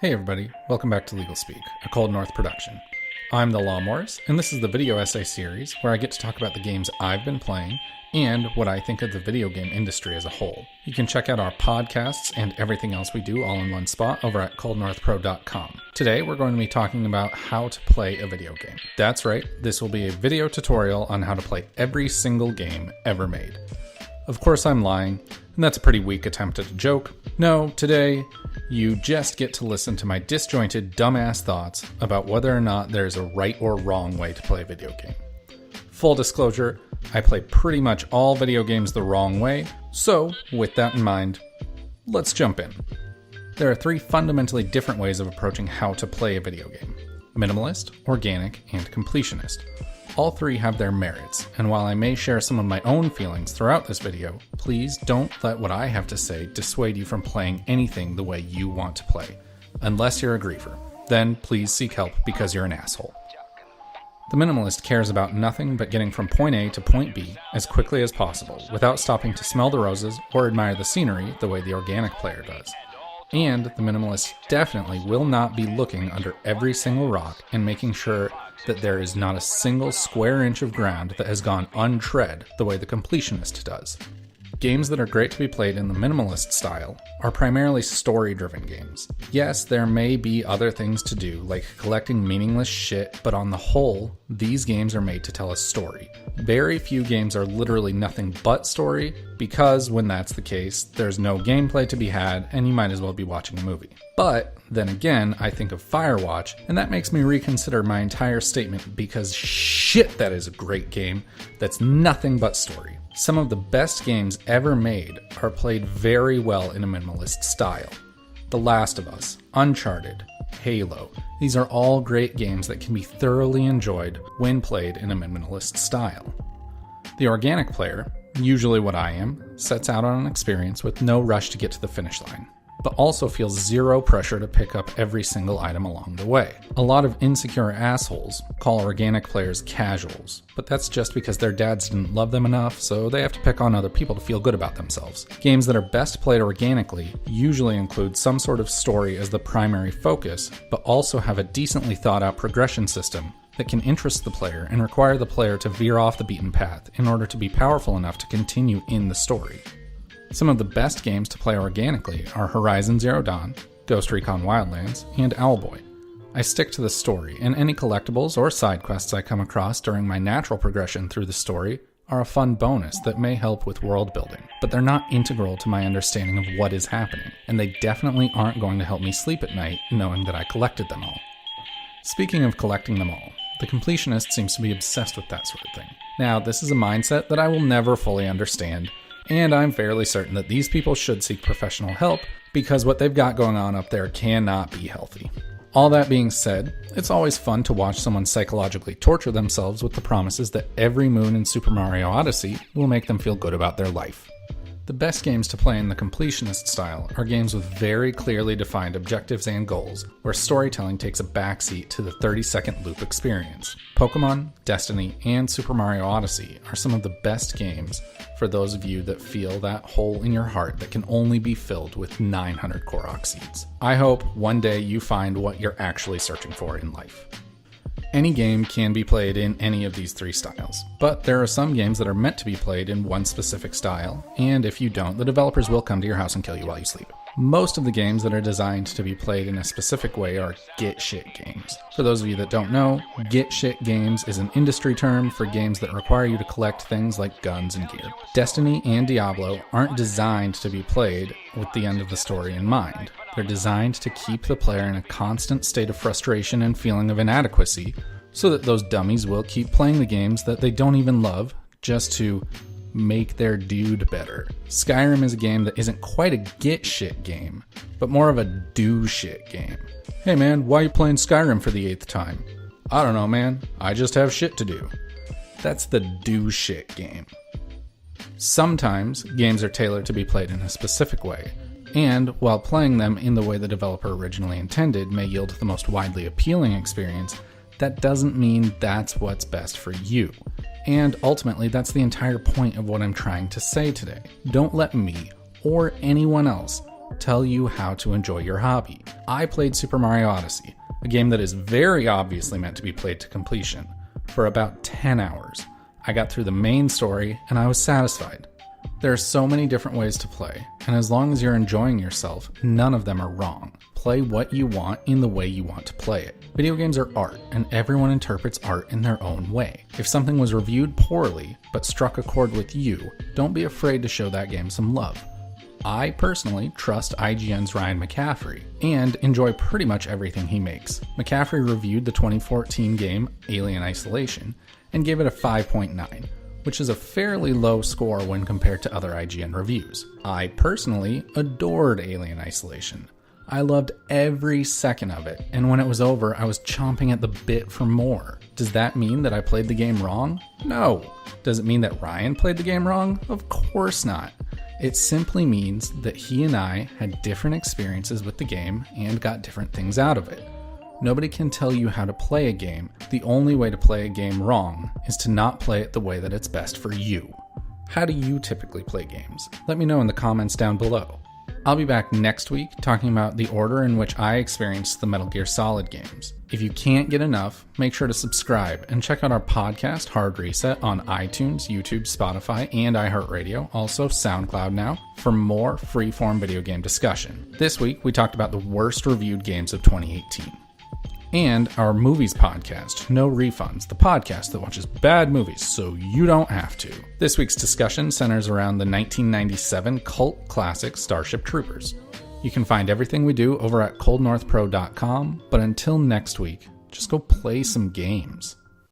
Hey everybody, welcome back to LegalSpeak, a Cold North production. I'm the Law Morris, and this is the video essay series where I get to talk about the games I've been playing and what I think of the video game industry as a whole. You can check out our podcasts and everything else we do all in one spot over at coldnorthpro.com. Today we're going to be talking about how to play a video game. That's right, this will be a video tutorial on how to play every single game ever made. Of course I'm lying, and that's a pretty weak attempt at a joke. No, today you just get to listen to my disjointed, dumbass thoughts about whether or not there's a right or wrong way to play a video game. Full disclosure, I play pretty much all video games the wrong way, so with that in mind, let's jump in. There are three fundamentally different ways of approaching how to play a video game: minimalist, organic, and completionist. All three have their merits, and while I may share some of my own feelings throughout this video, please don't let what I have to say dissuade you from playing anything the way you want to play. Unless you're a griefer, then please seek help because you're an asshole. The minimalist cares about nothing but getting from point A to point B as quickly as possible without stopping to smell the roses or admire the scenery the way the organic player does. And the minimalist definitely will not be looking under every single rock and making sure that there is not a single square inch of ground that has gone untread the way the completionist does. Games that are great to be played in the minimalist style are primarily story-driven games. Yes, there may be other things to do, like collecting meaningless shit, but on the whole, these games are made to tell a story. Very few games are literally nothing but story, because when that's the case, there's no gameplay to be had, and you might as well be watching a movie. But then again, I think of Firewatch, and that makes me reconsider my entire statement, because shit, that is a great game that's nothing but story. Some of the best games ever made are played very well in a minimalist style. The Last of Us, Uncharted, Halo, these are all great games that can be thoroughly enjoyed when played in a minimalist style. The organic player, usually what I am, sets out on an experience with no rush to get to the finish line, but also feels zero pressure to pick up every single item along the way. A lot of insecure assholes call organic players casuals, but that's just because their dads didn't love them enough, so they have to pick on other people to feel good about themselves. Games that are best played organically usually include some sort of story as the primary focus, but also have a decently thought out progression system that can interest the player and require the player to veer off the beaten path in order to be powerful enough to continue in the story. Some of the best games to play organically are Horizon Zero Dawn, Ghost Recon Wildlands, and Owlboy. I stick to the story, and any collectibles or side quests I come across during my natural progression through the story are a fun bonus that may help with world building, but they're not integral to my understanding of what is happening, and they definitely aren't going to help me sleep at night knowing that I collected them all. Speaking of collecting them all, the completionist seems to be obsessed with that sort of thing. Now, this is a mindset that I will never fully understand, and I'm fairly certain that these people should seek professional help because what they've got going on up there cannot be healthy. All that being said, it's always fun to watch someone psychologically torture themselves with the promises that every moon in Super Mario Odyssey will make them feel good about their life. The best games to play in the completionist style are games with very clearly defined objectives and goals, where storytelling takes a backseat to the 30-second loop experience. Pokemon, Destiny, and Super Mario Odyssey are some of the best games for those of you that feel that hole in your heart that can only be filled with 900 Korok seeds. I hope one day you find what you're actually searching for in life. Any game can be played in any of these three styles, but there are some games that are meant to be played in one specific style, and if you don't, the developers will come to your house and kill you while you sleep. Most of the games that are designed to be played in a specific way are get shit games. For those of you that don't know, get shit games is an industry term for games that require you to collect things like guns and gear. Destiny and Diablo aren't designed to be played with the end of the story in mind. They're designed to keep the player in a constant state of frustration and feeling of inadequacy, so that those dummies will keep playing the games that they don't even love just to make their dude better. Skyrim is a game that isn't quite a get shit game, but more of a do shit game. Hey man, why are you playing Skyrim for the 8th time? I don't know man, I just have shit to do. That's the do shit game. Sometimes games are tailored to be played in a specific way, and while playing them in the way the developer originally intended may yield the most widely appealing experience, that doesn't mean that's what's best for you. And ultimately, that's the entire point of what I'm trying to say today. Don't let me, or anyone else, tell you how to enjoy your hobby. I played Super Mario Odyssey, a game that is very obviously meant to be played to completion, for about 10 hours. I got through the main story and I was satisfied. There are so many different ways to play, and as long as you're enjoying yourself, none of them are wrong. Play what you want in the way you want to play it. Video games are art, and everyone interprets art in their own way. If something was reviewed poorly, but struck a chord with you, don't be afraid to show that game some love. I personally trust IGN's Ryan McCaffrey, and enjoy pretty much everything he makes. McCaffrey reviewed the 2014 game Alien Isolation, and gave it a 5.9. which is a fairly low score when compared to other IGN reviews. I personally adored Alien Isolation. I loved every second of it, and when it was over, I was chomping at the bit for more. Does that mean that I played the game wrong? No. Does it mean that Ryan played the game wrong? Of course not. It simply means that he and I had different experiences with the game and got different things out of it. Nobody can tell you how to play a game. The only way to play a game wrong is to not play it the way that it's best for you. How do you typically play games? Let me know in the comments down below. I'll be back next week talking about the order in which I experienced the Metal Gear Solid games. If you can't get enough, make sure to subscribe and check out our podcast, Hard Reset, on iTunes, YouTube, Spotify, and iHeartRadio, also SoundCloud now, for more free-form video game discussion. This week, we talked about the worst reviewed games of 2018. And our movies podcast, No Refunds, the podcast that watches bad movies so you don't have to. This week's discussion centers around the 1997 cult classic Starship Troopers. You can find everything we do over at coldnorthpro.com, but until next week, just go play some games.